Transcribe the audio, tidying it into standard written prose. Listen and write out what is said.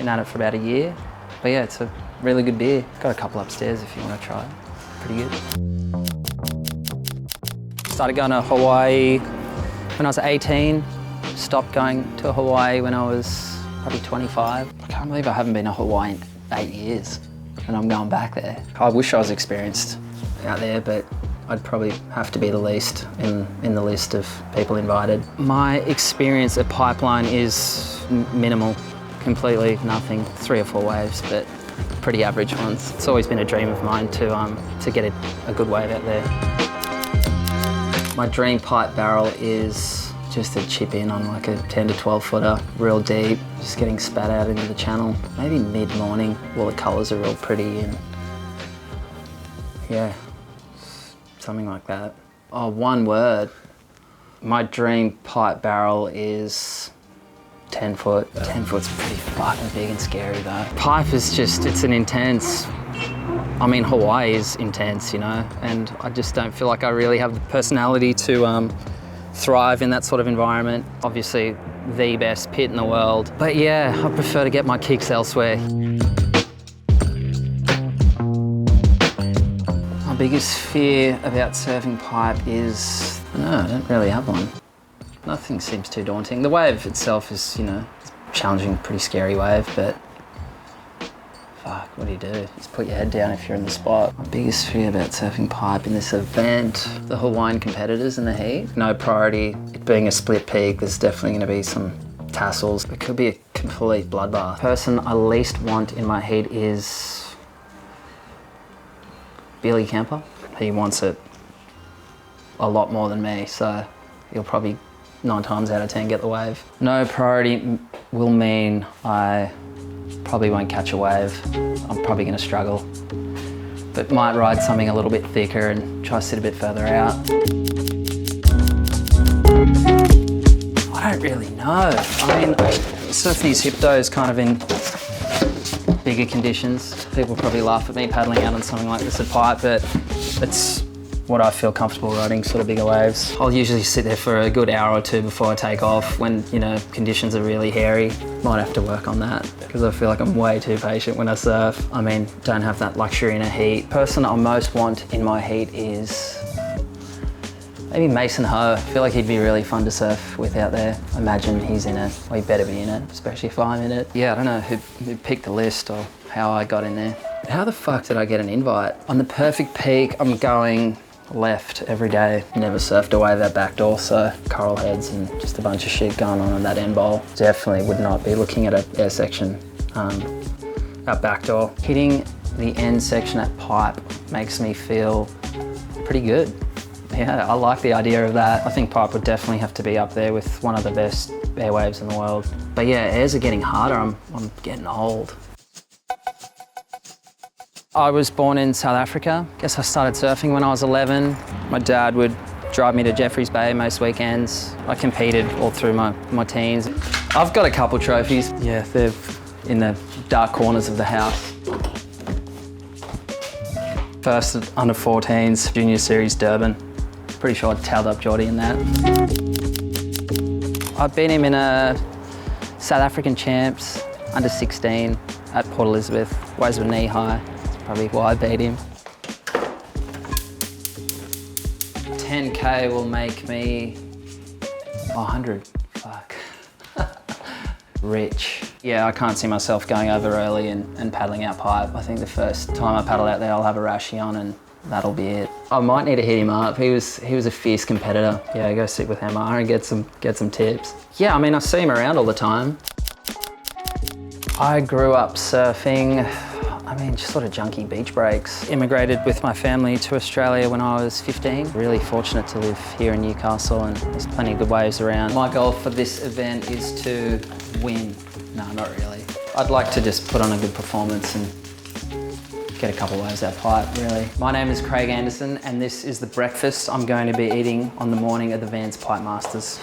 Been at it for about a year. But yeah, it's a really good beer. Got a couple upstairs if you want to try it. Pretty good. Started going to Hawaii when I was 18. Stopped going to Hawaii when I was probably 25. I can't believe I haven't been to Hawaii in 8 years and I'm going back there. I wish I was experienced out there, but I'd probably have to be the least in the list of people invited. My experience at Pipeline is minimal, completely nothing. 3 or 4 waves, but pretty average ones. It's always been a dream of mine to get a good wave out there. My dream pipe barrel is just to chip in on like a 10 to 12 footer, real deep, just getting spat out into the channel. Maybe mid-morning, while the colours are real pretty and yeah, something like that. Oh, one word. My dream pipe barrel is 10 foot. 10 foot's pretty fucking big and scary though. Pipe is just, it's an intense, I mean, Hawaii is intense, you know, and I just don't feel like I really have the personality to thrive in that sort of environment. Obviously, the best pit in the world. But yeah, I prefer to get my kicks elsewhere. My biggest fear about surfing pipe is, no, I don't really have one. Nothing seems too daunting. The wave itself is, you know, it's a challenging, pretty scary wave, but fuck, what do you do? Just put your head down if you're in the spot. My biggest fear about surfing pipe in this event, the Hawaiian competitors in the heat. No priority, it being a split peak, there's definitely gonna be some tassels. It could be a complete bloodbath. The person I least want in my heat is Billy Kemper. He wants it a lot more than me, so he'll probably 9 times out of 10 get the wave. No priority will mean I probably won't catch a wave. I'm probably gonna struggle, but might ride something a little bit thicker and try to sit a bit further out. I don't really know. I mean, surf these Hyptos kind of in bigger conditions. People probably laugh at me paddling out on something like this at pipe, but it's what I feel comfortable riding, sort of bigger waves. I'll usually sit there for a good hour or 2 before I take off when, you know, conditions are really hairy. Might have to work on that because I feel like I'm way too patient when I surf. I mean, don't have that luxury in a heat. Person I most want in my heat is maybe Mason Ho. I feel like he'd be really fun to surf with out there. I imagine he's in it, or he better be in it, especially if I'm in it. Yeah, I don't know who picked the list or how I got in there. How the fuck did I get an invite? On the perfect peak, I'm going left every day. Never surfed away that back door, so coral heads and just a bunch of shit going on in that end bowl. Definitely would not be looking at an air section at back door. Hitting the end section at pipe makes me feel pretty good. Yeah, I like the idea of that. I think pipe would definitely have to be up there with one of the best airwaves in the world. But yeah, airs are getting harder. I'm getting old. I was born in South Africa. Guess I started surfing when I was 11. My dad would drive me to Jeffreys Bay most weekends. I competed all through my teens. I've got a couple trophies. Yeah, they're in the dark corners of the house. First under 14s, Junior Series Durban. Pretty sure I towed up Geordie in that. I beat him in a South African Champs under 16 at Port Elizabeth. Waves were knee high. Probably why I beat him. 10K will make me 100. Fuck. Rich. Yeah, I can't see myself going over early and paddling out pipe. I think the first time I paddle out there, I'll have a rashie on and that'll be it. I might need to hit him up. He was a fierce competitor. Yeah, go sit with MR and get some tips. Yeah, I mean, I see him around all the time. I grew up surfing, I mean, just sort of junky beach breaks. Immigrated with my family to Australia when I was 15. Really fortunate to live here in Newcastle and there's plenty of good waves around. My goal for this event is to win. No, not really. I'd like to just put on a good performance and get a couple of waves out pipe, really. My name is Craig Anderson and this is the breakfast I'm going to be eating on the morning of the Vans Pipe Masters.